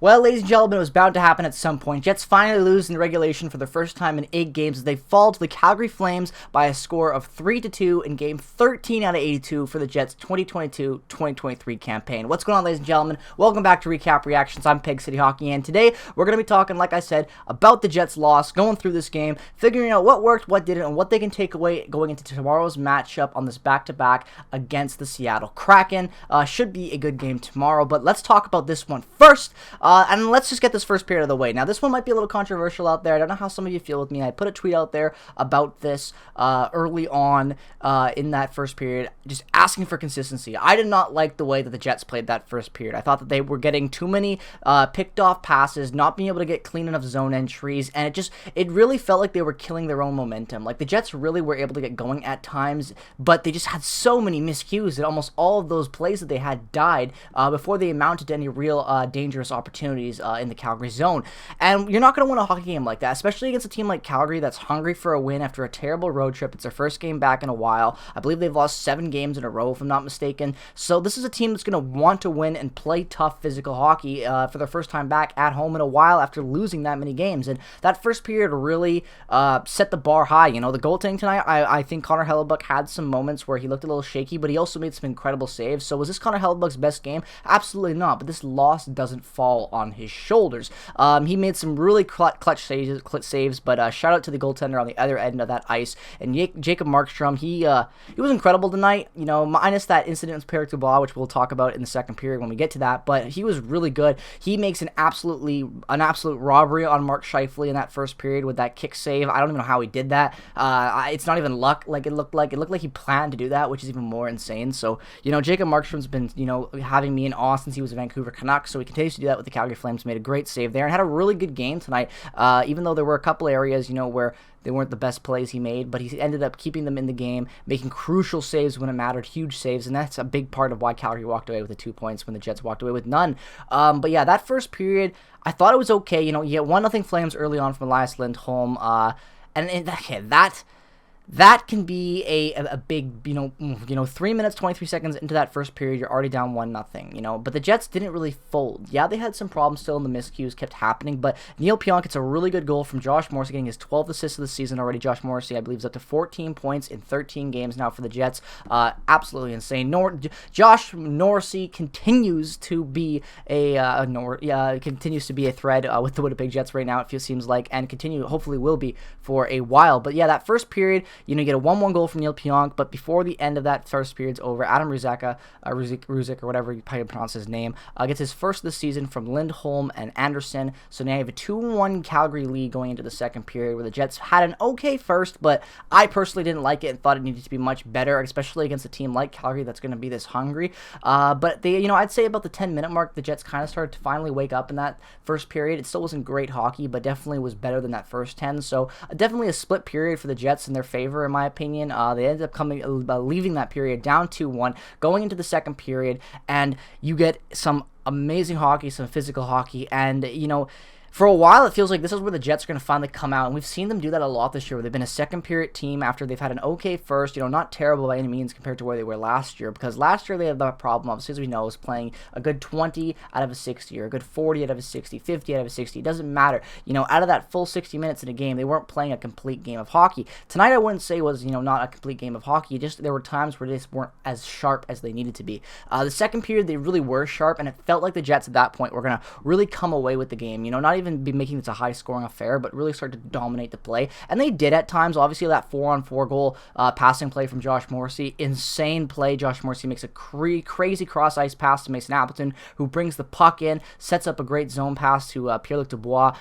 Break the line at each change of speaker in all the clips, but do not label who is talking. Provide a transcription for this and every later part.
Well, ladies and gentlemen, it was bound to happen at some point. Jets finally lose in regulation for the first time in 8 games as they fall to the Calgary Flames by a score of 3-2 in Game 13 out of 82 for the Jets' 2022-2023 campaign. What's going on, ladies and gentlemen? Welcome back to Recap Reactions. I'm Peg City Hockey, and today we're going to be talking, like I said, about the Jets' loss, going through this game, figuring out what worked, what didn't, and what they can take away going into tomorrow's matchup on this back-to-back against the Seattle Kraken. Should be a good game tomorrow, but let's talk about this one first. And let's just get this first period of the way. Now, this one might be a little controversial out there. I don't know how some of you feel with me. I put a tweet out there about this early on in that first period, just asking for consistency. I did not like the way that the Jets played that first period. I thought that they were getting too many picked off passes, not being able to get clean enough zone entries, and it really felt like they were killing their own momentum. Like, the Jets really were able to get going at times, but they just had so many miscues that almost all of those plays that they had died before they amounted to any real dangerous opportunities in the Calgary zone. And you're not going to win a hockey game like that, especially against a team like Calgary that's hungry for a win after a terrible road trip. It's their first game back in a while. I believe they've lost 7 games in a row, if I'm not mistaken. So this is a team that's going to want to win and play tough physical hockey for their first time back at home in a while after losing that many games. And that first period really set the bar high. You know, the goaltending tonight, I think Connor Hellebuyck had some moments where he looked a little shaky, but he also made some incredible saves. So was this Connor Hellebuyck's best game? Absolutely not. But this loss doesn't fall on his shoulders. He made some really clutch saves, but shout out to the goaltender on the other end of that ice. And Jacob Markstrom, he was incredible tonight, you know, minus that incident with Pierre Dubois, which we'll talk about in the second period when we get to that, but he was really good. He makes an absolute robbery on Mark Scheifele in that first period with that kick save. I don't even know how he did that. It's not even luck. It looked like he planned to do that, which is even more insane. So, you know, Jacob Markstrom's been, you know, having me in awe since he was a Vancouver Canuck, so he continues to do that with the Calgary Flames. Made a great save there and had a really good game tonight, even though there were a couple areas, you know, where they weren't the best plays he made, but he ended up keeping them in the game, making crucial saves when it mattered, huge saves, and that's a big part of why Calgary walked away with the 2 points when the Jets walked away with none. But yeah, that first period, I thought it was okay. You know, you get 1-0 Flames early on from Elias Lindholm, that can be a big, you know, 3 minutes, 23 seconds into that first period, you're already down 1-0, you know, but the Jets didn't really fold. Yeah, they had some problems still, and the miscues kept happening, but Neil Pionk gets a really good goal from Josh Morrissey, getting his 12th assist of the season already. Josh Morrissey, I believe, is up to 14 points in 13 games now for the Jets. Absolutely insane. Josh Morrissey continues to be a thread with the Winnipeg Jets right now, it seems like, and hopefully will be for a while. But yeah, that first period, you know, you get a 1-1 goal from Neil Pionk, but before the end of that first period's over, Adam Ruzek, or whatever you probably pronounce his name, gets his first of the season from Lindholm and Anderson. So now you have a 2-1 Calgary lead going into the second period, where the Jets had an okay first, but I personally didn't like it and thought it needed to be much better, especially against a team like Calgary that's going to be this hungry. But they, you know, I'd say about the 10-minute mark, the Jets kind of started to finally wake up in that first period. It still wasn't great hockey, but definitely was better than that first 10. So definitely a split period for the Jets in their favor, in my opinion. They ended up leaving that period down 2-1, going into the second period, and you get some amazing hockey, some physical hockey, and, you know, for a while, it feels like this is where the Jets are going to finally come out, and we've seen them do that a lot this year, where they've been a second-period team after they've had an okay first, you know, not terrible by any means compared to where they were last year, because last year they had that problem, obviously, as we know, is playing a good 20 out of a 60, or a good 40 out of a 60, 50 out of a 60, it doesn't matter. You know, out of that full 60 minutes in a game, they weren't playing a complete game of hockey. Tonight, I wouldn't say was, you know, not a complete game of hockey, just there were times where they just weren't as sharp as they needed to be. The second period, they really were sharp, and it felt like the Jets at that point were going to really come away with the game, you know, not even be making this a high-scoring affair, but really start to dominate the play, and they did at times. Obviously, that 4-on-4 goal passing play from Josh Morrissey, insane play. Josh Morrissey makes a crazy cross-ice pass to Mason Appleton, who brings the puck in, sets up a great zone pass to Pierre-Luc Dubois,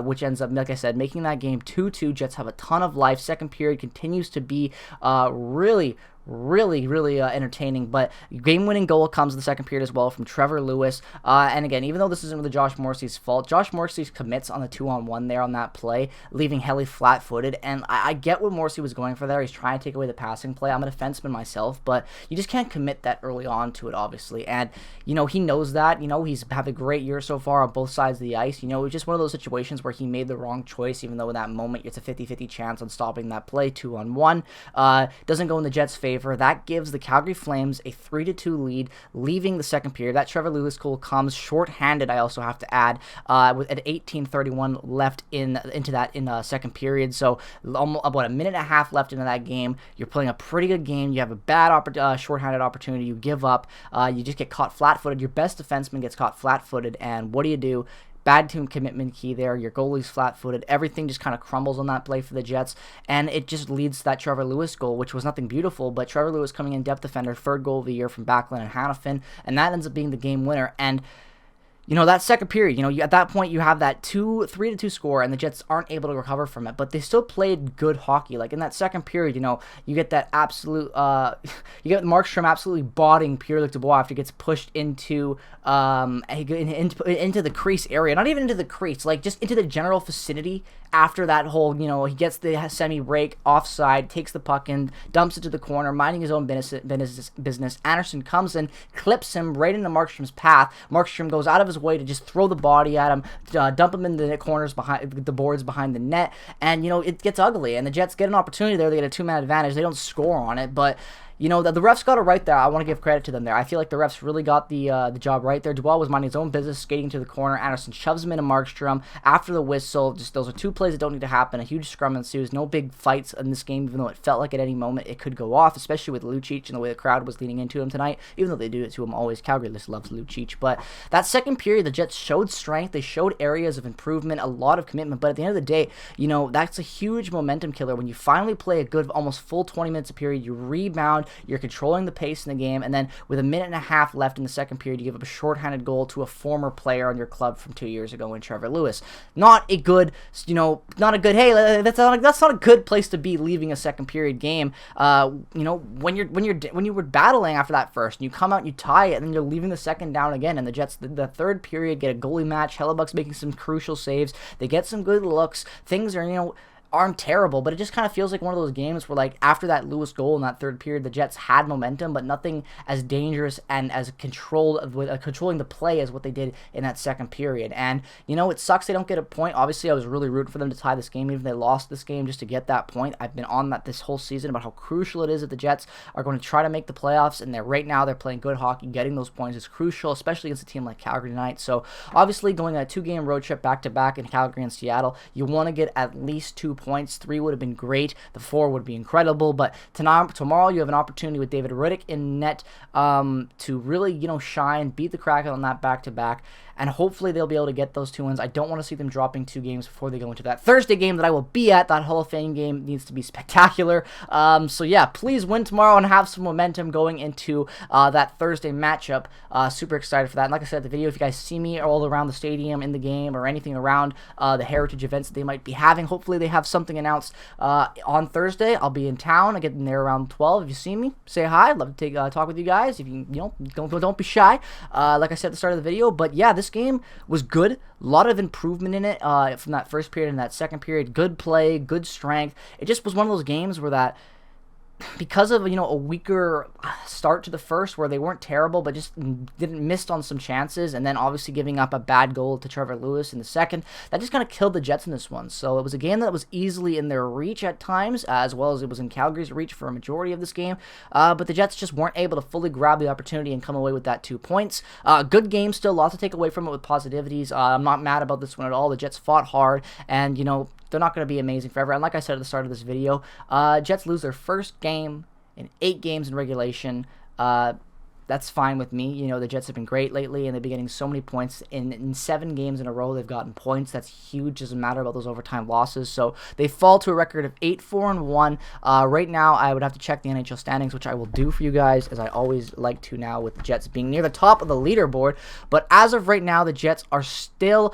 which ends up, like I said, making that game 2-2. Jets have a ton of life. Second period continues to be really entertaining, but game-winning goal comes in the second period as well from Trevor Lewis, and again, even though this isn't really Josh Morrissey's fault, Josh Morrissey commits on the 2-on-1 there on that play, leaving Helly flat-footed, and I get what Morrissey was going for there. He's trying to take away the passing play. I'm a defenseman myself, but you just can't commit that early on to it, obviously, and, you know, he knows that. You know, he's had a great year so far on both sides of the ice. You know, it's just one of those situations where he made the wrong choice, even though in that moment it's a 50-50 chance on stopping that play 2-on-1. Doesn't go in the Jets' favor. favor. That gives the Calgary Flames a 3-2 lead, leaving the second period. That Trevor Lewis goal comes shorthanded, I also have to add, with at 18:31 left into that second period. So almost about a minute and a half left into that game. You're playing a pretty good game. You have a bad shorthanded opportunity. You give up. You just get caught flat-footed. Your best defenseman gets caught flat-footed, and what do? Bad team commitment key there. Your goalie's flat-footed. Everything just kind of crumbles on that play for the Jets, and it just leads to that Trevor Lewis goal, which was nothing beautiful, but Trevor Lewis coming in depth defender, third goal of the year from Backlund and Hanifin, and that ends up being the game winner. And that second period, at that point, you have that 3-2 score, and the Jets aren't able to recover from it, but they still played good hockey. Like, in that second period, you get that absolute, you get Markstrom absolutely botting Pierre-Luc Dubois after he gets pushed into the crease area. Not even into the crease, like, just into the general vicinity after that whole, he gets the semi-break offside, takes the puck in, dumps it to the corner, minding his own business. Anderson comes in, clips him right into Markstrom's path. Markstrom goes out of his way to just throw the body at him, dump him in the corners behind the boards behind the net, and it gets ugly, and the Jets get an opportunity there. They get a 2-man advantage. They don't score on it, but the refs got it right there. I want to give credit to them there. I feel like the refs really got the job right there. Dubois was minding his own business, skating to the corner. Anderson shoves him into Markstrom after the whistle. Just those are two plays that don't need to happen. A huge scrum ensues. No big fights in this game, even though it felt like at any moment it could go off, especially with Lucic and the way the crowd was leaning into him tonight, even though they do it to him always. Calgary just loves Lucic. But that second period, the Jets showed strength. They showed areas of improvement, a lot of commitment. But at the end of the day, that's a huge momentum killer. When you finally play a good, almost full 20 minutes a period, you rebound, you're controlling the pace in the game, and then with a minute and a half left in the second period, you give up a shorthanded goal to a former player on your club from 2 years ago in Trevor Lewis. Not a good, hey, that's not a good place to be leaving a second period game. When you were battling after that first, and you come out and you tie it, and then you're leaving the second down again, and the Jets, the third period, get a goalie match. Hellebuck's making some crucial saves. They get some good looks. Things are, aren't terrible, but it just kind of feels like one of those games where, like, after that Lewis goal in that third period, the Jets had momentum, but nothing as dangerous and as controlling the play as what they did in that second period. And, it sucks they don't get a point. Obviously, I was really rooting for them to tie this game, even if they lost this game, just to get that point. I've been on that this whole season about how crucial it is that the Jets are going to try to make the playoffs, and right now they're playing good hockey. Getting those points is crucial, especially against a team like Calgary tonight. So, obviously, going on a 2-game road trip back-to-back in Calgary and Seattle, you want to get at least 2 points. 3 would have been great. The 4 would be incredible. But tomorrow you have an opportunity with David Riddick in net to really, shine, beat the Kraken on that back-to-back. And hopefully they'll be able to get those 2 wins. I don't want to see them dropping 2 games before they go into that Thursday game that I will be at. That Hall of Fame game needs to be spectacular. So yeah, please win tomorrow and have some momentum going into that Thursday matchup. Super excited for that. And like I said in the video, if you guys see me all around the stadium in the game or anything around the heritage events that they might be having, hopefully they have something announced on Thursday. I'll be in town. I get in there around 12. If you see me, say hi. I'd love to talk with you guys. If you don't be shy. Like I said at the start of the video, but yeah, this game was good. A lot of improvement in it from that first period and that second period. Good play, good strength. It just was one of those games where that, because of a weaker start to the first where they weren't terrible but just missed on some chances, and then obviously giving up a bad goal to Trevor Lewis in the second, that just kind of killed the Jets in this one. So it was a game that was easily in their reach at times, as well as it was in Calgary's reach for a majority of this game, but the Jets just weren't able to fully grab the opportunity and come away with that 2 points. Good game still, lots to take away from it with positivities. I'm not mad about this one at all. The Jets fought hard, and they're not going to be amazing forever. And like I said at the start of this video, Jets lose their first game in 8 games in regulation. That's fine with me. The Jets have been great lately, and they've been getting so many points. In 7 games in a row, they've gotten points. That's huge. Doesn't matter about those overtime losses. So they fall to a record of 8-4-1. Right now, I would have to check the NHL standings, which I will do for you guys, as I always like to now, with the Jets being near the top of the leaderboard. But as of right now, the Jets are still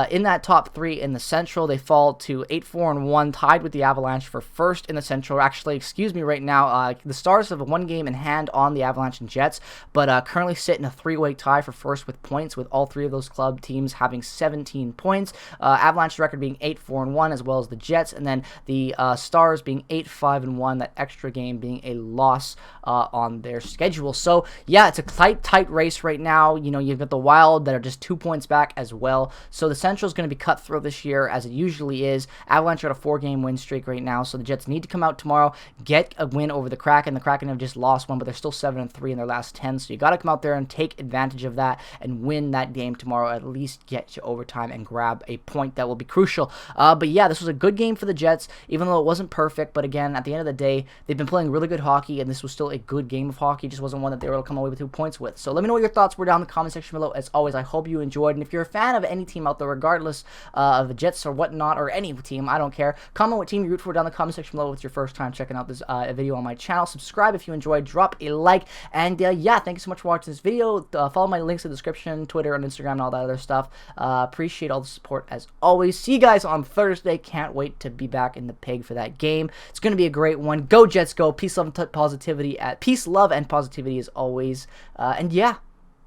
in that top 3 in the Central. They fall to 8-4-1, tied with the Avalanche for first in the Central. Actually, excuse me, right now, the Stars have 1 game in hand on the Avalanche and Jets. but currently sit in a 3-way tie for first with points, with all 3 of those club teams having 17 points. Avalanche's record being 8-4-1, as well as the Jets, and then the Stars being 8-5-1, that extra game being a loss on their schedule. So yeah, it's a tight race right now. You know, you've got the Wild that are just 2 points back as well. So the Central is going to be cutthroat this year, as it usually is. Avalanche are on a 4-game win streak right now, so the Jets need to come out tomorrow, get a win over the Kraken. The Kraken have just lost one, but they're still 7-3 in their last 10, so you got to come out there and take advantage of that and win that game tomorrow, at least get to overtime and grab a point that will be crucial. But yeah, this was a good game for the Jets, even though it wasn't perfect. But again, at the end of the day, they've been playing really good hockey, and this was still a good game of hockey. It just wasn't one that they were able to come away with 2 points with. So let me know what your thoughts were down in the comment section below. As always, I hope you enjoyed, and if you're a fan of any team out there, regardless of the Jets or whatnot, or any team, I don't care, comment what team you root for down in the comment section below. If it's your first time checking out this video on my channel, subscribe if you enjoyed, drop a like, and yeah, thank you so much for watching this video. Follow my links in the description, Twitter and Instagram and all that other stuff. Appreciate all the support as always. See you guys on Thursday. Can't wait to be back in the pig for that game. It's going to be a great one. Go Jets, go. Peace, love, and positivity. Peace, love, and positivity as always. And yeah,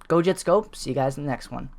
go Jets, go. See you guys in the next one.